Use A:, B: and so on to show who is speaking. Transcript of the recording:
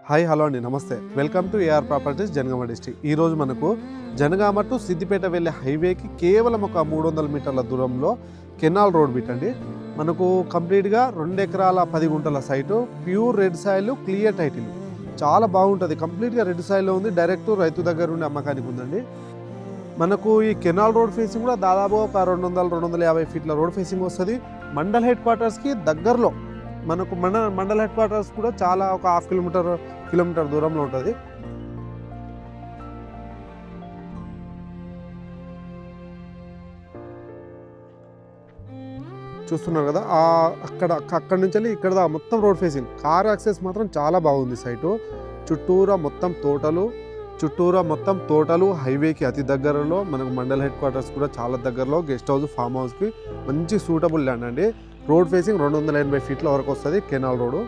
A: Hi hello అండి, నమస్తే. Welcome to AR properties Jangaon district. ఈరోజు మనకు జనగామ టు సిద్దిపేట వెళ్ళే హైవేకి కేవలం ఒక 300 మీటర్ల దూరంలో కెనాల్ రోడ్ బిట్ అండి. మనకు కంప్లీట్గా 2 ఎకరాల 10 గుంటల site, pure red soil, clear title, చాలా బాగుంటుంది. కంప్లీట్గా రెడ్ సాయిల్లో ఉంది. డైరెక్ట్ రైతు దగ్గర నుండి అమ్మకానికి ఉందండి. మనకు ఈ కెనాల్ రోడ్ ఫేసింగ్ కూడా దాదాపు ఒక 200-250 ఫీట్ల రోడ్ ఫేసింగ్ వస్తుంది. మండల్ హెడ్ క్వార్టర్స్కి దగ్గరలో మనకు మండల్ హెడ్ క్వార్టర్స్ కూడా చాలా ఒక హాఫ్ కిలోమీటర్ దూరంలో ఉంటుంది. చూస్తున్నారు కదా, అక్కడ నుంచి ఇక్కడ మొత్తం రోడ్ ఫేసింగ్, కార్ యాక్సెస్ మాత్రం చాలా బాగుంది. సైటు చుట్టూరా మొత్తం తోటలు, హైవేకి అతి దగ్గరలో, మనకు మండల్ హెడ్ క్వార్టర్స్ కూడా చాలా దగ్గరలో, గెస్ట్ హౌస్, ఫామ్ హౌస్కి మంచి సూటబుల్ ల్యాండ్ అండి. రోడ్ ఫేసింగ్ 280 ఫీట్ల వరకు వస్తుంది కెనాల్ రోడ్.